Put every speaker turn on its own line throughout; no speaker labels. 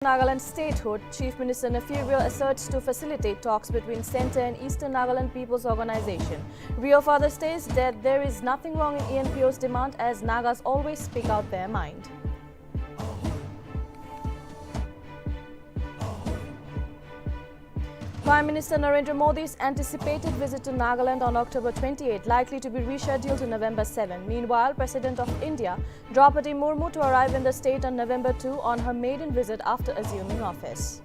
Nagaland statehood, Chief Minister Nltv asserts to facilitate talks between Centre and Eastern Nagaland People's Organisation. Rio further states that there is nothing wrong in ENPO's demand as Nagas always speak out their mind. Prime Minister Narendra Modi's anticipated visit to Nagaland on October 28 likely to be rescheduled to November 7. Meanwhile, President of India Draupadi Murmu to arrive in the state on November 2 on her maiden visit after assuming office.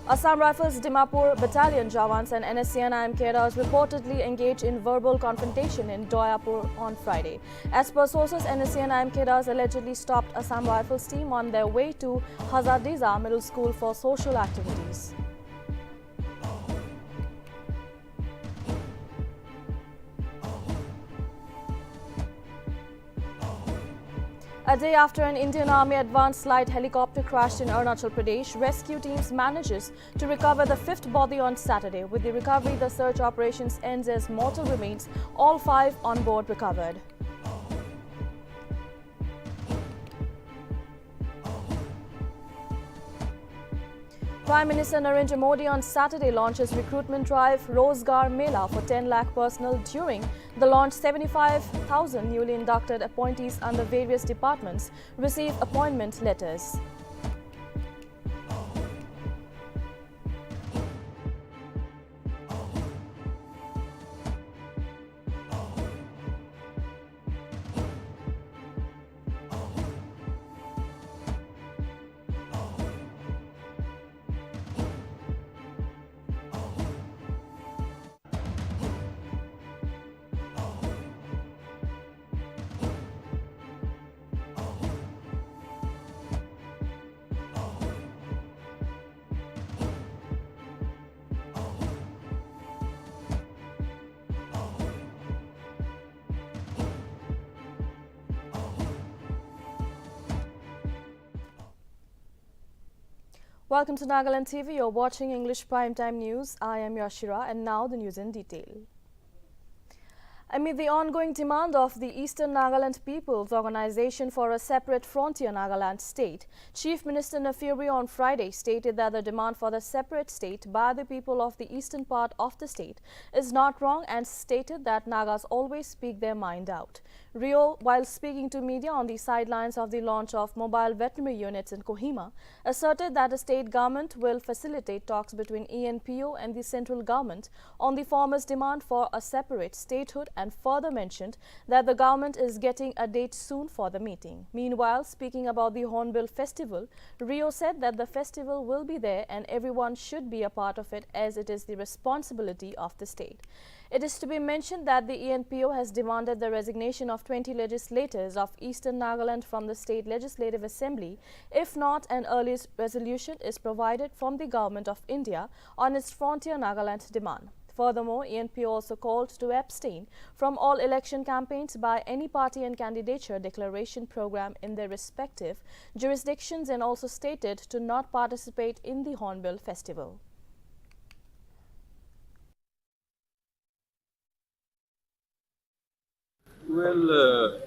Assam Rifles Dimapur Battalion Jawans and NSCN IM cadres reportedly engaged in verbal confrontation in Doyapur on Friday. As per sources, NSCN IM cadres allegedly stopped Assam Rifles team on their way to Hazardiza Middle School for social activities. A day after an Indian Army advanced light helicopter crashed in Arunachal Pradesh, rescue teams manages to recover the fifth body on Saturday. With the recovery, the search operations ends as mortal remains, all 5 on board recovered. Prime Minister Narendra Modi on Saturday launches recruitment drive Rozgar Mela for 10 lakh personnel. During the launch, 75,000 newly inducted appointees under various departments receive appointment letters. Welcome to Nagaland TV. You're watching English Primetime News. I am Yashira, and now the news in detail. Amid the ongoing demand of the Eastern Nagaland People's Organisation for a separate frontier Nagaland state, Chief Minister Nltv on Friday stated that the demand for the separate state by the people of the eastern part of the state is not wrong and stated that Nagas always speak their mind out. Rio, while speaking to media on the sidelines of the launch of mobile veterinary units in Kohima, asserted that the state government will facilitate talks between ENPO and the central government on the former's demand for a separate statehood, and further mentioned that the government is getting a date soon for the meeting. Meanwhile, speaking about the Hornbill Festival, Rio said that the festival will be there and everyone should be a part of it as it is the responsibility of the state. It is to be mentioned that the ENPO has demanded the resignation of 20 legislators of Eastern Nagaland from the State Legislative Assembly. If not, an early resolution is provided from the Government of India on its frontier Nagaland demand. Furthermore, ENPO also called to abstain from all election campaigns by any party and candidature declaration program in their respective jurisdictions and also stated to not participate in the Hornbill Festival.
Well,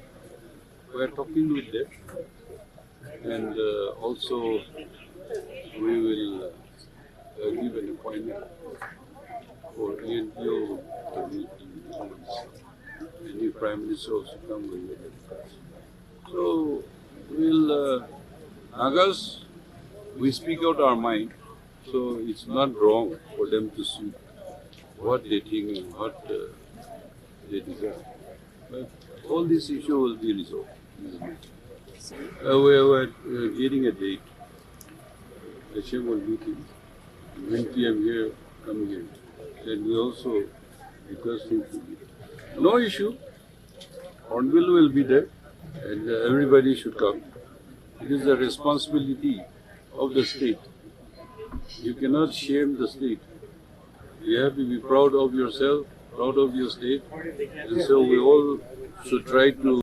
we are talking with them, and also we will give an appointment for ENPO to meet the new Prime Minister also come with it. So we'll Nagas, we speak out our mind, so it's not wrong for them to see what they think and what they desire. But all this issue will be resolved in the meeting. We are getting a date. The chairman will meeting. When PM here, come here. Then we also request him to be. No issue. Hornbill will be there, and everybody should come. It is the responsibility of the state. You cannot shame the state. You have to be proud of yourself, proud of your state, and so we all should try to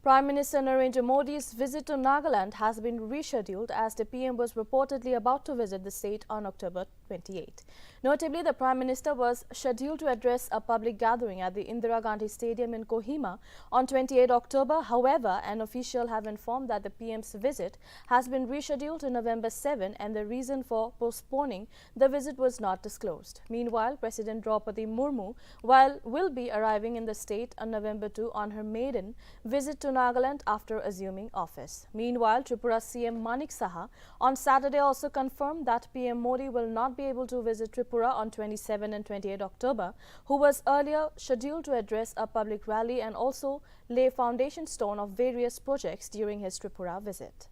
Prime Minister Narendra Modi's visit to Nagaland has been rescheduled as the PM was reportedly about to visit the state on October 28. Notably, the Prime Minister was scheduled to address a public gathering at the Indira Gandhi Stadium in Kohima on 28 October. However, an official have informed that the PM's visit has been rescheduled to November 7 and the reason for postponing the visit was not disclosed. Meanwhile, President Draupadi Murmu will be arriving in the state on November 2 on her maiden visit to Nagaland after assuming office. Meanwhile, Tripura CM Manik Saha on Saturday also confirmed that PM Modi will not be able to visit Tripura on 27 and 28 October, who was earlier scheduled to address a public rally and also lay foundation stone of various projects during his Tripura visit.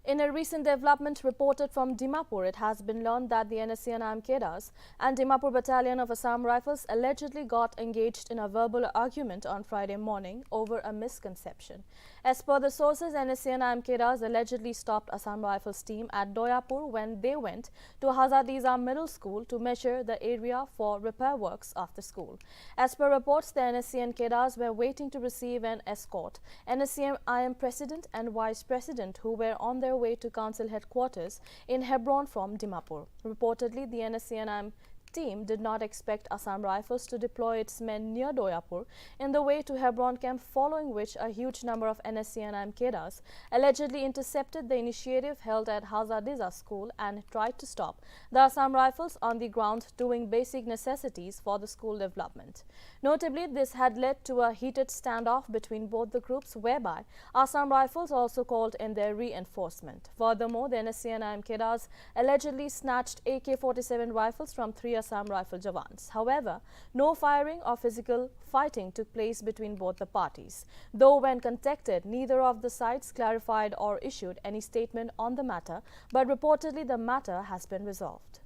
In a recent development reported from Dimapur, it has been learned that the NSCN cadres and Dimapur Battalion of Assam Rifles allegedly got engaged in a verbal argument on Friday morning over a misconception. As per the sources, NSCN cadres allegedly stopped Assam Rifles team at Doyapur when they went to Hazadiza Middle School to measure the area for repair works of the school. As per reports, the NSCN cadres were waiting to receive an escort. NSCN President and Vice President who were on their way to council headquarters in Hebron from Dimapur. Reportedly, the NSCN team did not expect Assam Rifles to deploy its men near Doyapur in the way to Hebron camp, following which a huge number of NSCN cadres allegedly intercepted the initiative held at Hazadiza school and tried to stop the Assam Rifles on the ground doing basic necessities for the school development. Notably, this had led to a heated standoff between both the groups, whereby Assam Rifles also called in their reinforcement. Furthermore, the NSCN cadres allegedly snatched AK-47 rifles from 3 Assam Rifle Jawans. However, no firing or physical fighting took place between both the parties. Though when contacted, neither of the sides clarified or issued any statement on the matter, but reportedly the matter has been resolved.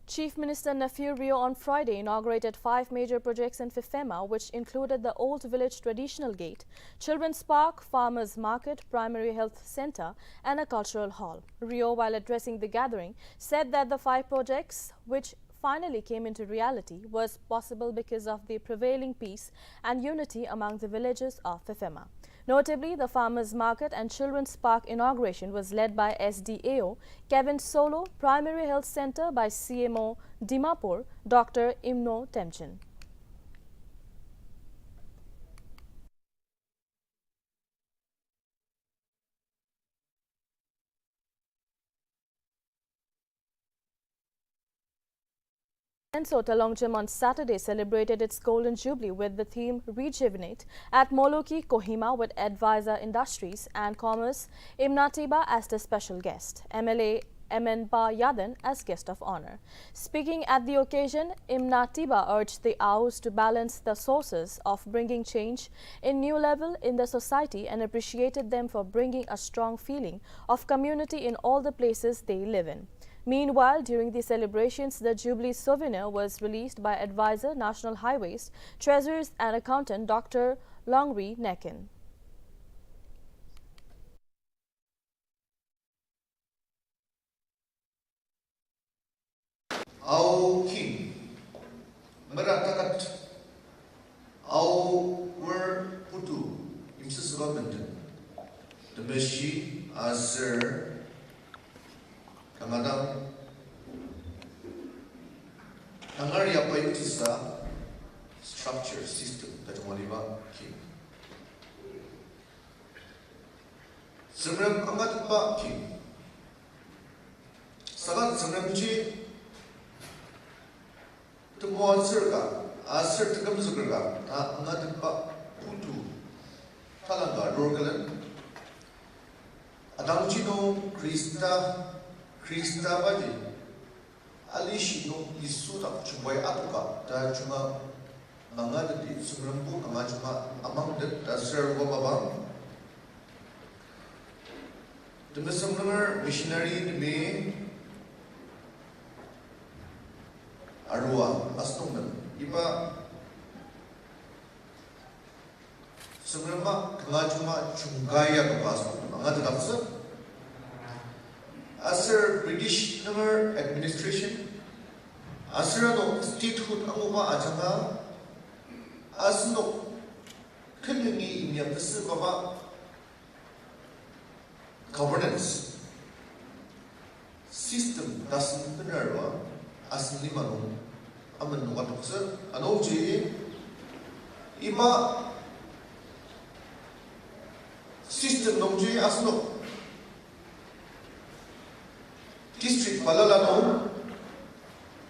Chief Minister Nephew Rio on Friday inaugurated 5 major projects in Fifema, which included the Old Village Traditional Gate, Children's Park, Farmers Market, Primary Health Centre and a cultural hall. Rio, while addressing the gathering, said that the 5 projects, which finally came into reality, was possible because of the prevailing peace and unity among the villages of Fifema. Notably, the Farmers Market and Children's Park inauguration was led by SDAO Kevin Solo, Primary Health Centre by CMO Dimapur, Dr. Imno Temchin. Talongjam on Saturday celebrated its Golden Jubilee with the theme Rejuvenate at Moloki, Kohima, with Advisor Industries and Commerce Nltv as the special guest, MLA MN Ba Yadan as guest of honor. Speaking at the occasion, Nltv urged the AUs to balance the sources of bringing change in new level in the society and appreciated them for bringing a strong feeling of community in all the places they live in. Meanwhile, during the celebrations, the Jubilee souvenir was released by Advisor National Highways, Treasurers and Accountant Dr. Longri Nekin.
Our king, Meratakat, our Putu, Mrs. Government, the Meshi, Sir Kamadam, Tangaria Payutisa structure system that Moliva king. Samram Amatpa king. Sagat Samramji. Tumuan Sirka, Asir Tikam Sugarga, Angatpa Putu, Talanga, Rogalan, Adamchino, Krista Badi, Alishino, Isuta, Chumboy Atuka, Tajuma, Mangadati, Sumrambu, Amachuma, among the Sir Wababam. The Missioner missionary, the May. Arua Astongan Iba Sungrama Kangajuma Chungaya Kapasto Angatapsa Asser British Number Administration Asrano Statehood Amuba Ajanga Asno Killingi in Yamasa Baba governance system doesn't matter as Limano Aman Watoksa and OJ Iba system Nomji Asno District Palalano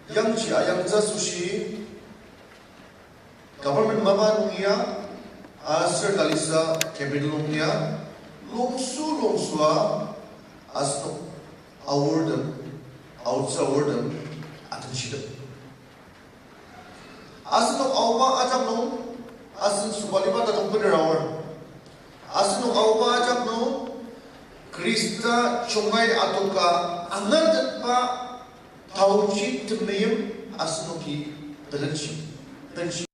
Yangchi Ayangza Sushi Government Mama Nungia Asser Dalisa Capital Nungia Longsua Asno Awardem Outsawardem Attention Asno Awa Ajamno Asin Subaliba the Computer Hour Asno Awa Ajamno Krista Chungai Atoka Anandpa Tauchi Timayim Asnoki Pension.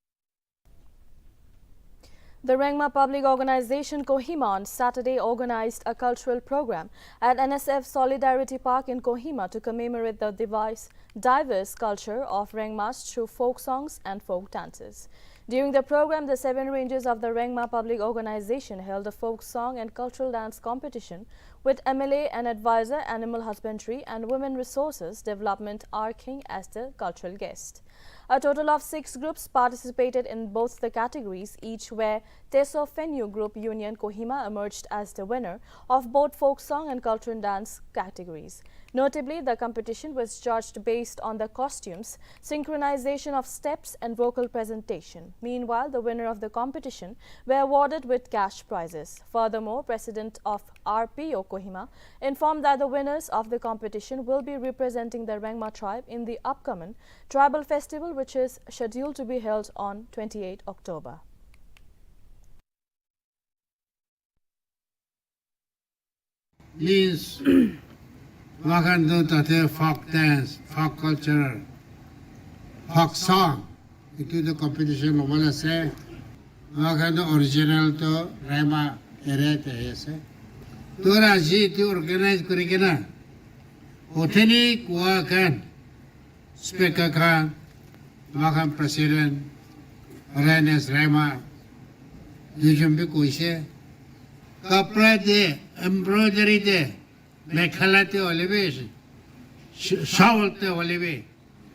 The Rengma Public Organization Kohima on Saturday organized a cultural program at NSF Solidarity Park in Kohima to commemorate the diverse culture of Rengmas through folk songs and folk dances. During the program, the 7 ranges of the Rengma Public Organization held a folk song and cultural dance competition with MLA and advisor Animal Husbandry and Women Resources Development R. King as the cultural guest. A total of 6 groups participated in both the categories, each where Teso Fenyu Group Union Kohima emerged as the winner of both folk song and cultural dance categories. Notably, the competition was judged based on the costumes, synchronization of steps and vocal presentation. Meanwhile, the winner of the competition were awarded with cash prizes. Furthermore, President of RPO Kohima informed that the winners of the competition will be representing the Rengma tribe in the upcoming tribal festival, which is scheduled to be held on 28 October.
Means Wakando tate folk dance, folk culture, folk song. Itu the competition wala se Wakando original to Rema ere te se. Tora ji tu organize kurikena. Oteni kuakan speaker kan Wakan president Renes Rema Yujumbi kuise. Kapra de embroidery de Mekhalate olive, shawl te olive.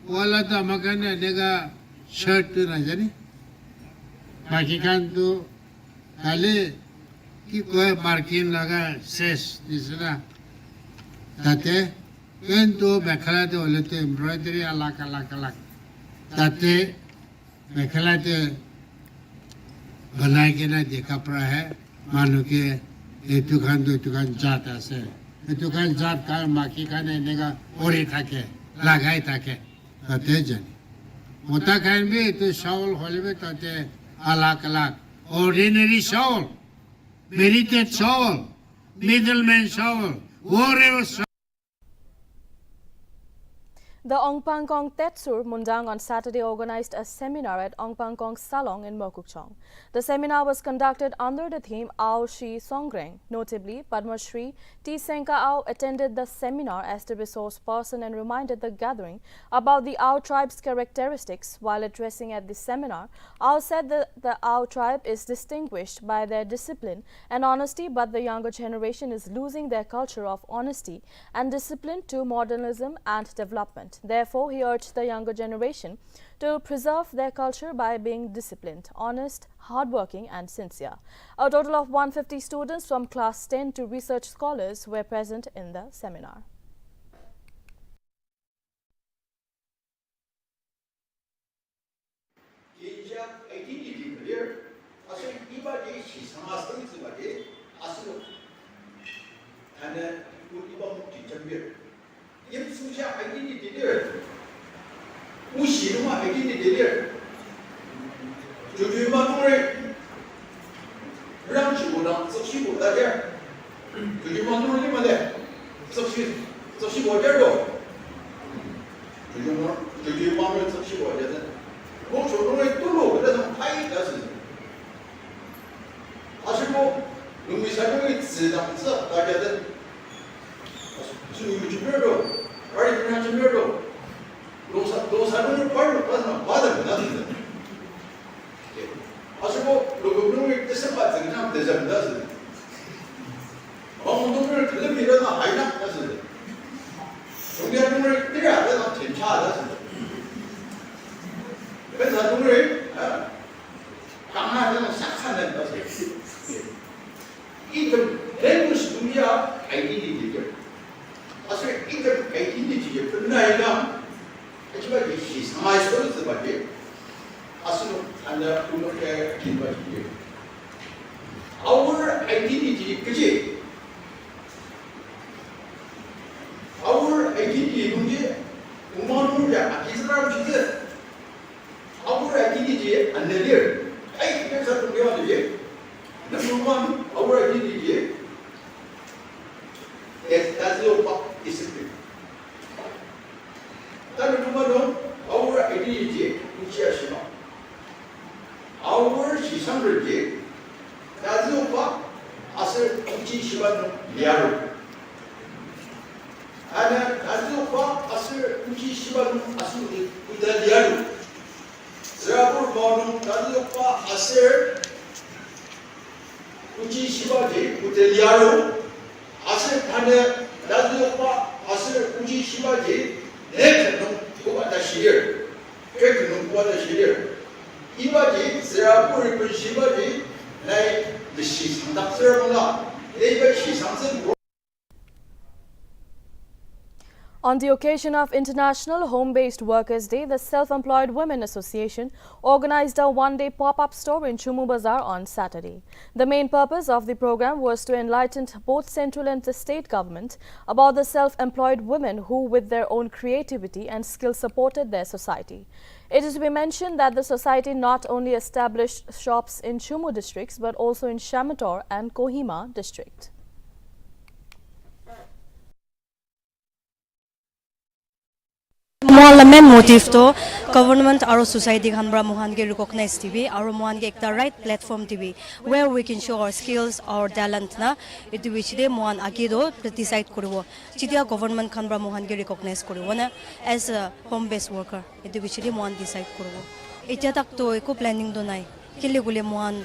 Wala to magana nega shirt to najani. Pakikan to kale ki koi markin laga ses disna. Tate kento mekhalate olive embroidery alak. Tate mekhalate बनाए के ना देखा पड़ा है मानो कि ये दुकान जाता से दुकान जात का माकी का नहीं नेगा और ही थाके लगाई थाके ताते जनी मोटा खान भी तो शावल होले में ताते अलग ordinary shawl merited shawl middleman shawl warrior shawl.
The Ongpangkong Tetsur Mundang on Saturday organized a seminar at Ongpangkong Salong in Mokokchong. The seminar was conducted under the theme Ao Shi Songreng. Notably, Padma Shri T. Senka Ao attended the seminar as the resource person and reminded the gathering about the Ao tribe's characteristics. While addressing at the seminar, Ao said that the Ao tribe is distinguished by their discipline and honesty, but the younger generation is losing their culture of honesty and discipline to modernism and development. Therefore, he urged the younger generation to preserve their culture by being disciplined, honest, hardworking and sincere. A total of 150 students from class 10 to research scholars were present in the seminar.
주변으로 저기 밤에 섭취고 어제는 뭐 조롱에 뚫고 그래서 파이 됐어요. 아시고 농미 사정이 지당서 가게된 주님 주변으로 빨리 그냥 주변으로 노사정을 빨리 받으면 나는데 아시고 농미 뜻을 받은 그냥 대접받았어요. 농민을 들으면 일어나 하이나 됐어요. 종교활동을 때려야 되나 괜찮아졌습니다. 그래서 활동을 강화하는 싹하는 것을 이점 대부시 분이야 아이디니티죠. 사실 이점 아이디니티죠. 그러나 하지만 이 시상하의 소리스 밖에 아스는 안자 그렇게 긴 것이죠. Our identity 그지? Our identity 문제 우마누야 이스라엘 주제 our identity 안 내려 아이 그래서 좀 배워야지 number one our identity that's your discipline 다른 number our identity 무시하시마 our 시상을지 that's your 아슬 국지 시간은 미아로 Ada azupa asir uji shibaru asuri udaliaru. Zerapur bonum azupa asir uji shibaji udaliaru. Asir pane azupa asir uji shibaji nekenum kuada shir. Kekenum kuada shir. Ibaji zerapur pun shibaji nai bisi sandak serapuna. Eba shisangsen.
On the occasion of International Home-Based Workers' Day, the Self-Employed Women Association organized a one-day pop-up store in Chumu Bazaar on Saturday. The main purpose of the program was to enlighten both central and the state government about the self-employed women who, with their own creativity and skill, supported their society. It is to be mentioned that the society not only established shops in Chumu districts but also in Shamator and Kohima district.
Mohan main motive to government or society khan bra mohan ke recognize TV or mohan ke ekta right platform TV where we can show our skills our talent na itu which de mohan agi do decide koribo chitia government khan bra mohan ke recognize koribo na as a home based worker itu which de mohan decide koribo etia tak to eko planning do nai kile gule mohan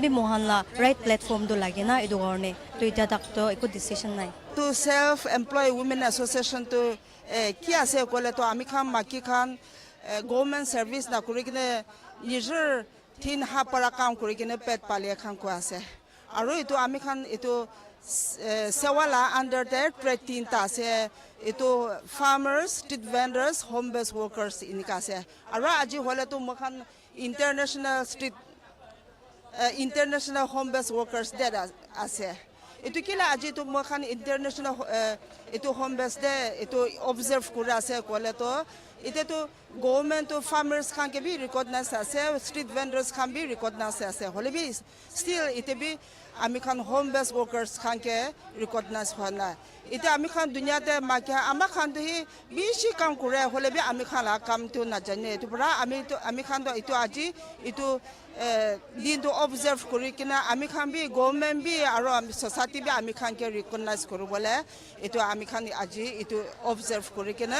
bi mohan la right platform do lage na edu gorne to etia tak to eko decision nai
to self employed women association to কি আছে কলে তো আমি খাম মাকি খান government service না করে কিনে নিজের তিন হাফ পারা কাম করে কিনে পেট পালিয়ে খান কো আছে আৰু এটো আমি খান এটো সেৱালা আন্ডার দ্যাট ট্রেড তিনটা আছে এটো farmers street vendors home base workers ইনিকা আছে আৰু আজি হলে তো মখান international home base workers day আছে এটো কিলা আজি তো মখান ইন্টারন্যাশনাল এটো হোম বেস ডে এটো অবজার্ভ করে আছে কলে তো এটা তো গভর্নমেন্ট তো ফার্মার্স খান কে বি রিকগনাইজ আছে স্ট্রিট ভেন্ডার্স খান বি রিকগনাইজ আছে হলে বি স্টিল এটা বি আমি খান হোম বেস ওয়ার্কার্স খান কে রিকগনাইজ হয় না এটা আমি খান দুনিয়াতে মাকে আমার খান তো বেশি কাম করে হলে বি আমি খান কাম তো না জানে তো পুরা আমি খান তো এটা আজি এটা দিন তো অবজার্ভ করি কিনা আমি খান বি গভর্নমেন্ট বি আর সোসাইটি বি আমি খান কে রিকগনাইজ করব বলে এটা আমি খান আজি এটা অবজার্ভ করি কিনা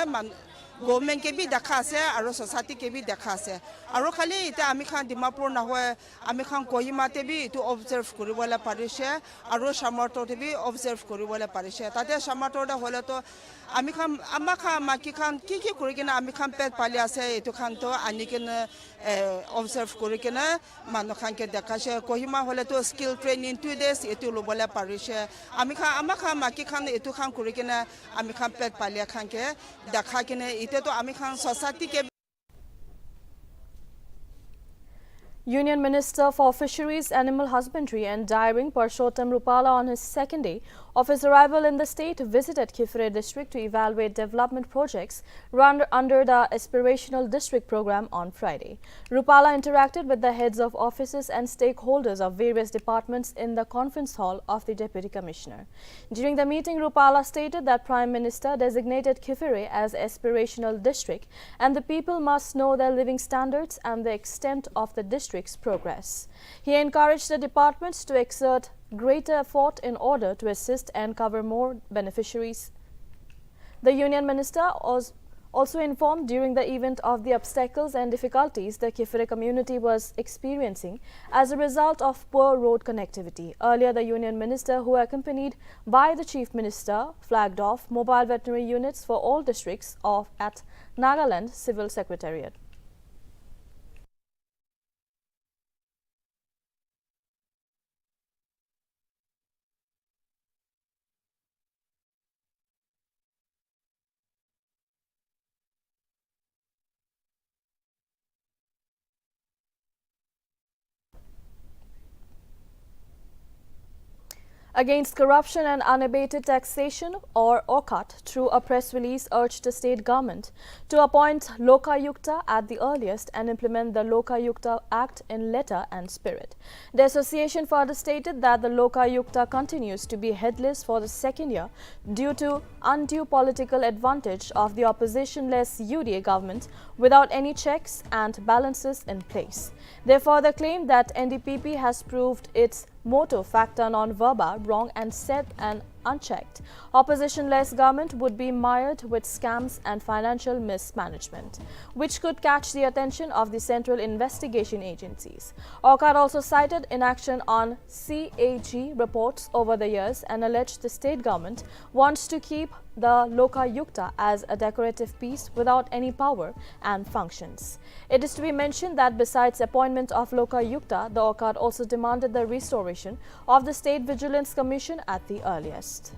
গভর্নমেন্ট কে বি দেখা আছে আর সোসাইটি কে বি দেখা আছে আর খালি এটা আমি খান ডিমাপুর না হয় আমি খান কহিমাতে বি এটা অবজার্ভ করবলে পারিছে আর সামৰ্থতে বি অবজার্ভ করবলে পারিছে তাতে সামৰ্থটা হলে তো আমি খান আমা খান মাকি খান কি কৰি কিনা আমি খান পেট পালি আছে এটো খান তো আনি কিনে অবজার্ভ কৰি কিনে মানুহ খান কে দেখাছে কহিমা হলে তো স্কিল ট্রেনিং 2 days এটো লবলে পারিছে আমি খান আমা খান মাকি খান এটো খান কৰি কিনে আমি খান পেট পালি খান কে দেখা কিনে ইতে তো আমি খান সোসাইটি কে
Union Minister for Fisheries, Animal Husbandry and Dairying Purushottam Rupala on his second day of his arrival in the state, visited Kifre district to evaluate development projects run under the Aspirational District program on Friday. Rupala interacted with the heads of offices and stakeholders of various departments in the conference hall of the Deputy Commissioner. During the meeting, Rupala stated that Prime Minister designated Kifre as Aspirational District and the people must know their living standards and the extent of the district's progress. He encouraged the departments to exert greater effort in order to assist and cover more beneficiaries. The Union Minister also informed during the event of the obstacles and difficulties the Kifre community was experiencing as a result of poor road connectivity. Earlier, the Union Minister, who accompanied by the Chief Minister, flagged off mobile veterinary units for all districts at Nagaland Civil Secretariat. Against corruption and unabated taxation, or OCAT, through a press release urged the state government to appoint Lokayukta at the earliest and implement the Lokayukta Act in letter and spirit. The association further stated that the Lokayukta continues to be headless for the second year due to undue political advantage of the opposition-less UDA government without any checks and balances in place. They further claimed that NDPP has proved its motto factor non verba wrong and said an unchecked opposition-less government would be mired with scams and financial mismanagement, which could catch the attention of the central investigation agencies. OCAT also cited inaction on CAG reports over the years and alleged the state government wants to keep the Lokayukta as a decorative piece without any power and functions. It is to be mentioned that besides appointment of Lokayukta, the OCAT also demanded the restoration of the State Vigilance Commission at the earliest.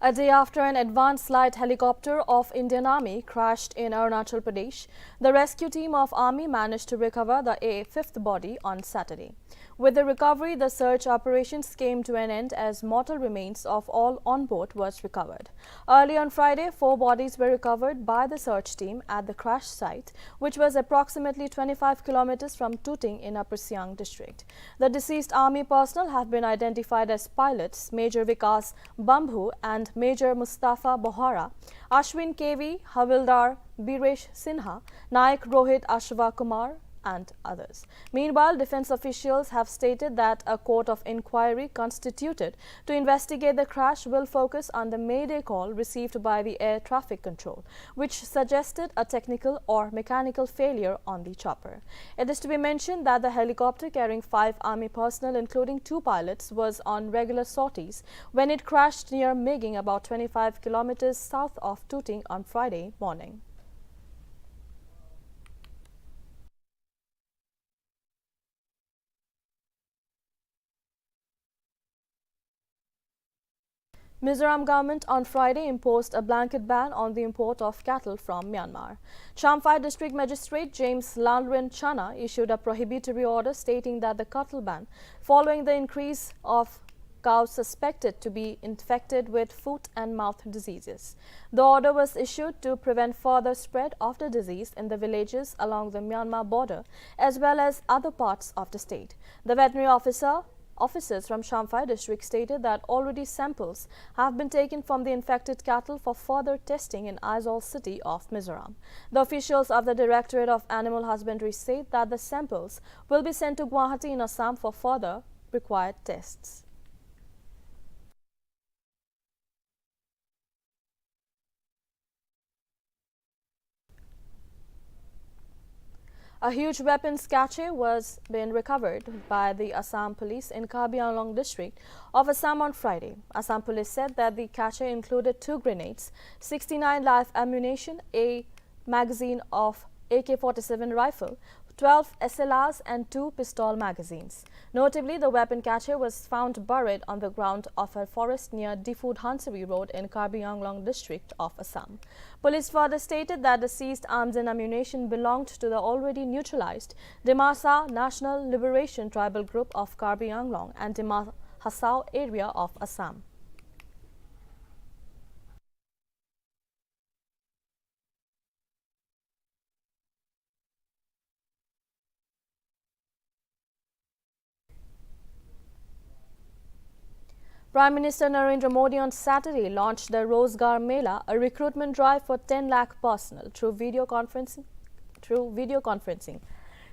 A day after an advanced light helicopter of Indian Army crashed in Arunachal Pradesh, the rescue team of Army managed to recover the fifth body on Saturday. With the recovery, the search operations came to an end as mortal remains of all on board was recovered. Early on Friday, 4 bodies were recovered by the search team at the crash site, which was approximately 25 kilometers from Tooting in Upper Siang district. The deceased Army personnel have been identified as pilots Major Vikas Bambhu and Major Mustafa Bohara, Ashwin KV, Havildar Biresh Sinha, Naik Rohit Ashwa Kumar, and others. Meanwhile, defense officials have stated that a court of inquiry constituted to investigate the crash will focus on the Mayday call received by the air traffic control, which suggested a technical or mechanical failure on the chopper. It is to be mentioned that the helicopter carrying 5 Army personnel, including 2 pilots, was on regular sorties when it crashed near Meging, about 25 kilometers south of Tooting on Friday morning. Mizoram government on Friday imposed a blanket ban on the import of cattle from Myanmar. Champhai District Magistrate James Lalrin Chana issued a prohibitory order stating that the cattle ban, following the increase of cows suspected to be infected with foot and mouth diseases. The order was issued to prevent further spread of the disease in the villages along the Myanmar border as well as other parts of the state. The veterinary officers from Champhai district stated that already samples have been taken from the infected cattle for further testing in Aizawl city of Mizoram. The officials of the Directorate of Animal Husbandry said that the samples will be sent to Guwahati in Assam for further required tests. A huge weapons cache was being recovered by the Assam police in Karbi Anglong district of Assam on Friday. Assam police said that the cache included 2 grenades, 69 live ammunition, a magazine of AK-47 rifle, 12 SLRs and 2 pistol magazines. Notably, the weapon cache was found buried on the ground of a forest near Difud Hansari Road in Karbi Anglong district of Assam. Police further stated that the seized arms and ammunition belonged to the already neutralized Dimasa National Liberation Tribal Group of Karbi Anglong and Dima Hasao area of Assam. Prime Minister Narendra Modi on Saturday launched the Rozgar Mela, a recruitment drive for 10 lakh personnel through video conferencing.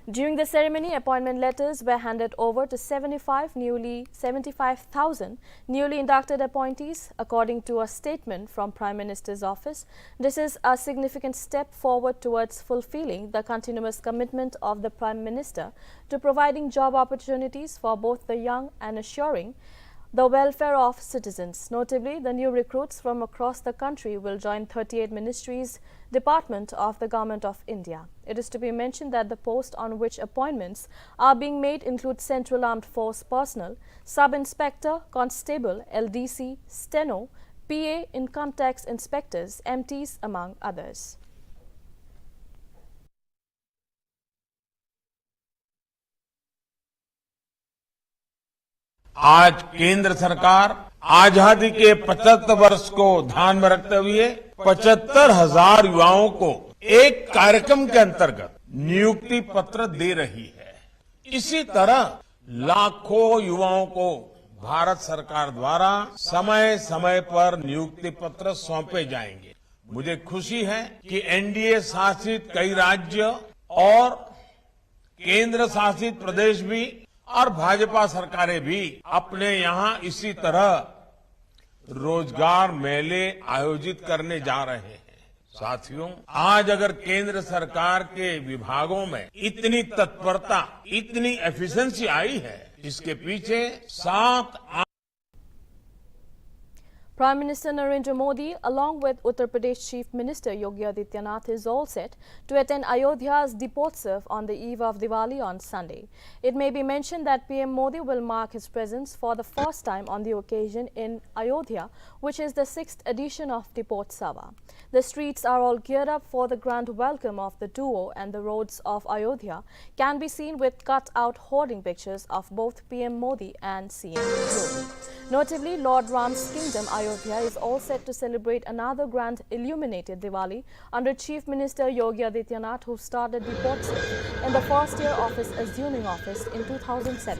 During the ceremony, appointment letters were handed over to 75,000 newly inducted appointees, according to a statement from Prime Minister's office. This is a significant step forward towards fulfilling the continuous commitment of the Prime Minister to providing job opportunities for both the young and assuring the welfare of citizens. Notably, the new recruits from across the country will join 38 ministries, department of the Government of India. It is to be mentioned that the post on which appointments are being made include Central Armed Force personnel, Sub-Inspector, Constable, LDC, Steno, PA, Income Tax Inspectors, MTs, among others.
आज केंद्र सरकार आजादी के 75 वर्ष को ध्यान में रखते हुए 75,000 युवाओं को एक कार्यक्रम के अंतर्गत नियुक्ति पत्र दे रही है। इसी तरह लाखों युवाओं को भारत सरकार द्वारा समय समय पर नियुक्ति पत्र सौंपे जाएंगे। मुझे खुशी है कि एनडीए शासित कई राज्य और केंद्र शासित प्रदेश भी और भाजपा सरकारें भी अपने यहां इसी तरह रोजगार मेले आयोजित करने जा रहे हैं। साथियों, आज अगर केंद्र सरकार के विभागों में इतनी तत्परता, इतनी एफिशिएंसी आई है, इसके पीछे 7
Prime Minister Narendra Modi, along with Uttar Pradesh Chief Minister Yogi Adityanath, is all set to attend Ayodhya's Deepotsav on the eve of Diwali on Sunday. It may be mentioned that PM Modi will mark his presence for the first time on the occasion in Ayodhya, which is the 6th edition of Deepotsava. The streets are all geared up for the grand welcome of the duo, and the roads of Ayodhya can be seen with cut-out hoarding pictures of both PM Modi and CM Yogi. Notably, Lord Ram's kingdom, Ayodhya, is all set to celebrate another grand illuminated Diwali under Chief Minister Yogi Adityanath, who started Deepotsav in the first year of his assuming office in 2007.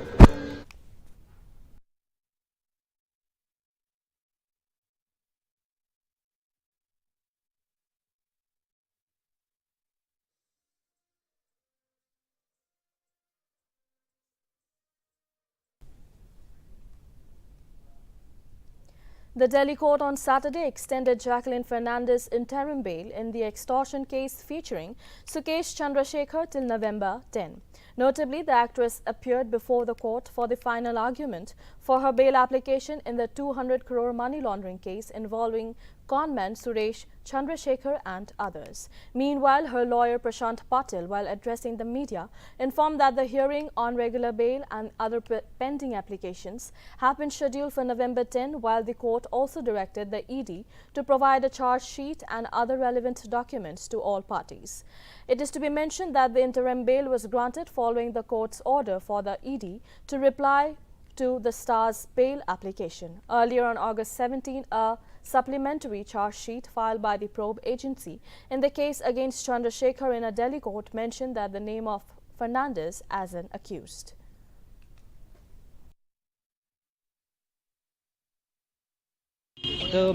The Delhi court on Saturday extended Jacqueline Fernandez's interim bail in the extortion case featuring Sukesh Chandrasekhar till November 10. Notably, the actress appeared before the court for the final argument for her bail application in the 200 crore money laundering case involving conman Suresh Chandrasekhar and others. Meanwhile, her lawyer Prashant Patil, while addressing the media, informed that the hearing on regular bail and other pending applications have been scheduled for November 10, while the court also directed the ED to provide a charge sheet and other relevant documents to all parties. It is to be mentioned that the interim bail was granted following the court's order for the ED to reply to the star's bail application. Earlier on August 17, a supplementary charge sheet filed by the probe agency in the case against Chandrasekhar in a Delhi court mentioned that the name of Fernandez as an accused.
The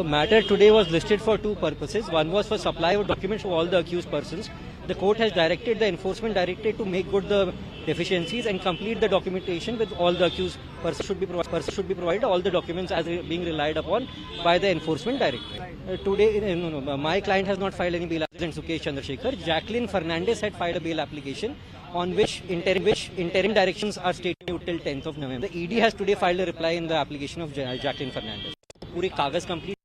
matter today was listed for two purposes. One was for supply of documents to all the accused persons. The court has directed the enforcement directorate to make good the deficiencies and complete the documentation with all the accused persons should be provided all the documents as being relied upon by the enforcement directorate. Today, my client has not filed any bail application. Sukesh Chandrasekhar. Jacqueline Fernandez had filed a bail application on which interim directions are stated till 10th of November. The ED has today filed a reply in the application of Jacqueline Fernandez. पूरे कागज complete.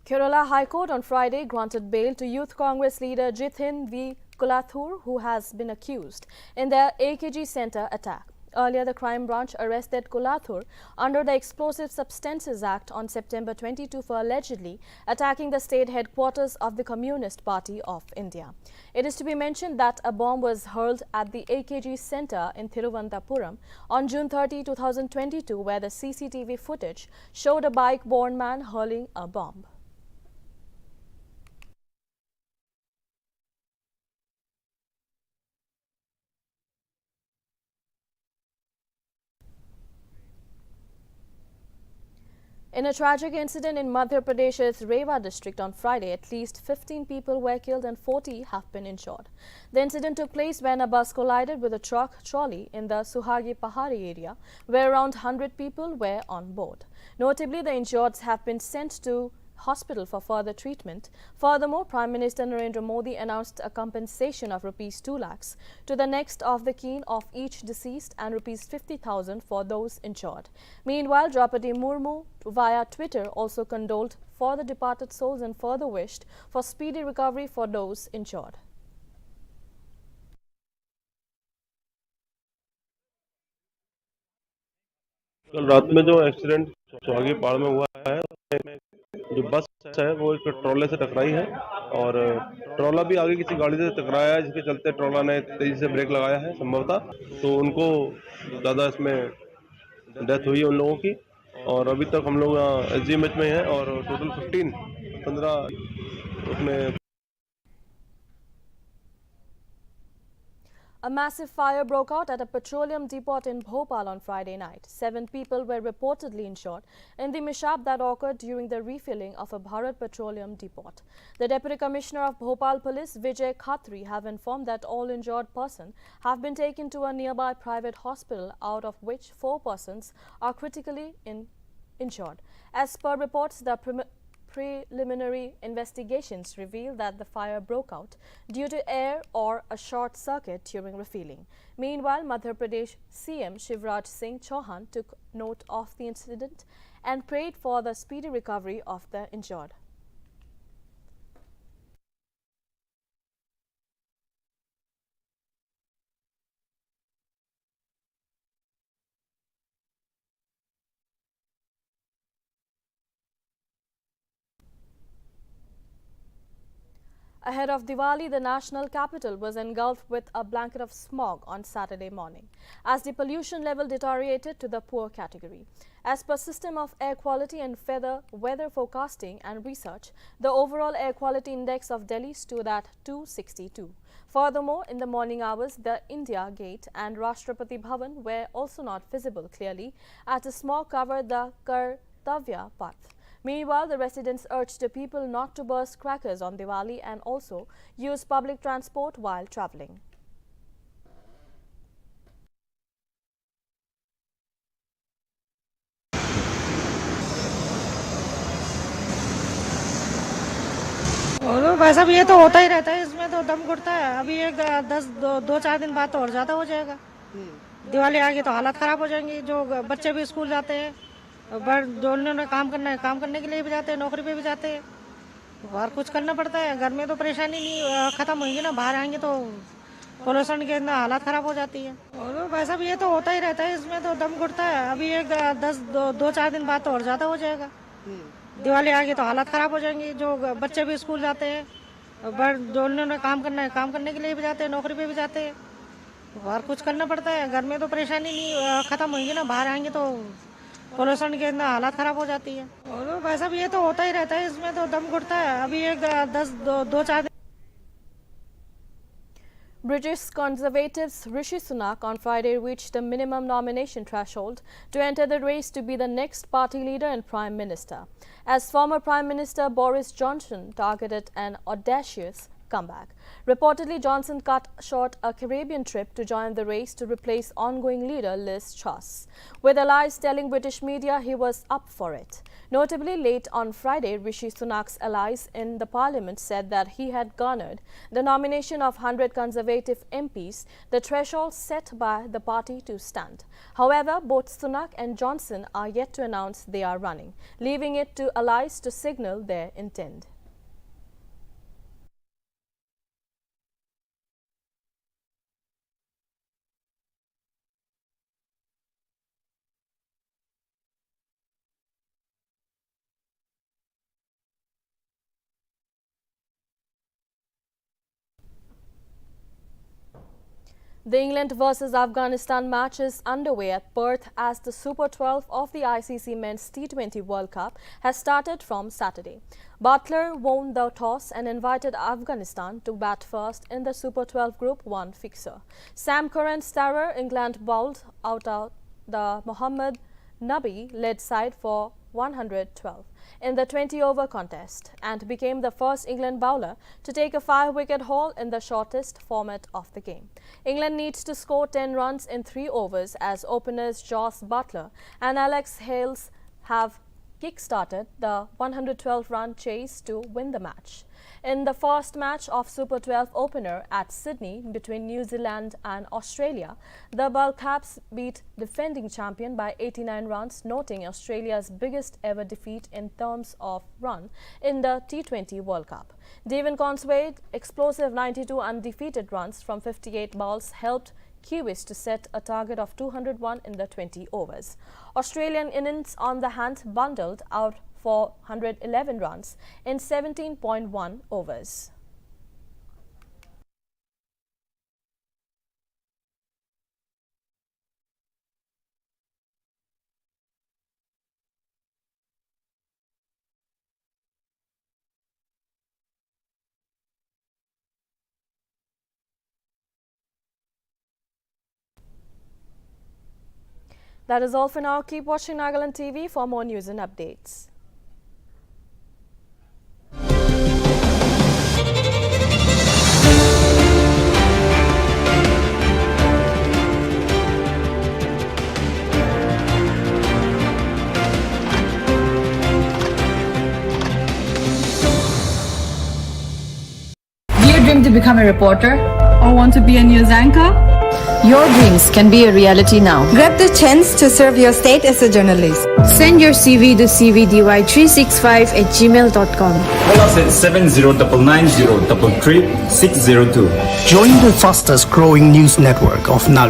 Kerala High Court on Friday granted bail to Youth Congress leader Jithin V. Kulathur, who has been accused in the AKG Centre attack. Earlier, the crime branch arrested Kulathur under the Explosive Substances Act on September 22 for allegedly attacking the state headquarters of the Communist Party of India. It is to be mentioned that a bomb was hurled at the AKG Centre in Thiruvananthapuram on June 30, 2022, where the CCTV footage showed a bike-borne man hurling a bomb. In a tragic incident in Madhya Pradesh's Rewa district on Friday, at least 15 people were killed and 40 have been injured. The incident took place when a bus collided with a truck trolley in the Suhagi Pahari area, where around 100 people were on board. Notably, the injured have been sent to hospital for further treatment. Furthermore, Prime Minister Narendra Modi announced a compensation of Rs 2 lakhs to the next of the kin of each deceased and Rs 50,000 for those injured. Meanwhile, Draupadi Murmu via Twitter also condoled for the departed souls and further wished for speedy recovery for those injured.
कल रात में जो accident Suhagi पहाड़ में हुआ है, जो बस है वो एक ट्रॉले से टकराई है और ट्रॉला भी आगे किसी गाड़ी से टकराया है, जिसके चलते ट्रॉला ने तेजी से ब्रेक लगाया है संभवतः, तो उनको ज़्यादा इसमें डेथ हुई है उन लोगों की। और अभी तक हम लोग एसजीएमएच में हैं और टोटल 15 उसमें।
A massive fire broke out at a petroleum depot in Bhopal on Friday night. 7 people were reportedly injured in the mishap that occurred during the refilling of a Bharat Petroleum depot. The Deputy Commissioner of Bhopal Police, Vijay Khatri, have informed that all injured persons have been taken to a nearby private hospital, out of which 4 persons are critically injured. As per reports, the preliminary investigations reveal that the fire broke out due to air or a short circuit during refueling. Meanwhile, Madhya Pradesh CM Shivraj Singh Chauhan took note of the incident and prayed for the speedy recovery of the injured. Ahead of Diwali, the national capital was engulfed with a blanket of smog on Saturday morning, as the pollution level deteriorated to the poor category. As per System of Air Quality and Weather Forecasting and Research, the overall air quality index of Delhi stood at 262. Furthermore, in the morning hours, the India Gate and Rashtrapati Bhavan were also not visible clearly, as the smog covered the Kartavya path. Meanwhile, the residents urged the people not to burst crackers on Diwali and also use public transport while travelling.
और भाई साहब ये तो होता ही रहता है, इसमें तो दम घुटता है। अभी एक 2-4 दिन बाद तो और ज़्यादा हो जाएगा। दिवाली आ गई तो हालत ख़राब हो जाएंगी। जो बच्चे भी स्कूल जाते हैं, जो उन्होंने काम करना है, काम करने के लिए भी जाते हैं, नौकरी पे भी जाते हैं, और कुछ करना पड़ता है। घर में तो परेशानी नहीं ख़त्म होगी ना, बाहर आएंगे तो पोल्यूशन के अंदर हालत ख़राब हो जाती है। और भाई साहब ये तो होता ही रहता है, इसमें तो दम घुटता है। अभी एक 2-4 दिन बाद तो और ज़्यादा हो जाएगा। दिवाली आ गई तो हालत ख़राब हो जाएंगी। जो बच्चे भी स्कूल जाते हैं, जो उन्होंने काम करना है, काम करने के लिए भी जाते हैं, नौकरी पे भी जाते हैं, बाहर कुछ करना पड़ता है, घर में तो परेशानी नहीं खत्म होगी ना, बाहर आएंगे तो पोल्यूशन के अंदर हालत खराब हो जाती है। और वैसा भी ये तो होता ही रहता है, इसमें तो दम घुटता है। अभी एक 2-4 दिन
British Conservatives Rishi Sunak on Friday reached the minimum nomination threshold to enter the race to be the next party leader and Prime Minister, as former Prime Minister Boris Johnson targeted an audacious comeback. Reportedly, Johnson cut short a Caribbean trip to join the race to replace ongoing leader Liz Truss, with allies telling British media he was up for it. Notably, late on Friday, Rishi Sunak's allies in the parliament said that he had garnered the nomination of 100 Conservative MPs, the threshold set by the party to stand. However, both Sunak and Johnson are yet to announce they are running, leaving it to allies to signal their intent. The England vs Afghanistan match is underway at Perth as the Super 12 of the ICC Men's T20 World Cup has started from Saturday. Butler won the toss and invited Afghanistan to bat first in the Super 12 Group 1 fixture. Sam Curran's starrer England bowled out the Mohammad Nabi-led side for 112 in the 20-over contest and became the first England bowler to take a 5-wicket haul in the shortest format of the game. England needs to score 10 runs in 3 overs as openers Joss Butler and Alex Hales have kick-started the 112-run chase to win the match. In the first match of Super 12 opener at Sydney between New Zealand and Australia, the Ballcaps beat defending champion by 89 runs, noting Australia's biggest ever defeat in terms of run in the T20 World Cup. Devon Conway's explosive 92 undefeated runs from 58 balls helped Kiwis to set a target of 201 in the 20 overs. Australian innings on the hand bundled out for 111 runs in 17.1 overs. That is all for now. Keep watching Nagaland TV for more news and updates.
Do you dream to become a reporter or want to be a news anchor? Your dreams can be a reality now.
Grab the chance to serve your state as a journalist.
Send your CV to cvdy365@gmail.com.
Call us at 7099033602.
Join the fastest growing news network of Nagaland.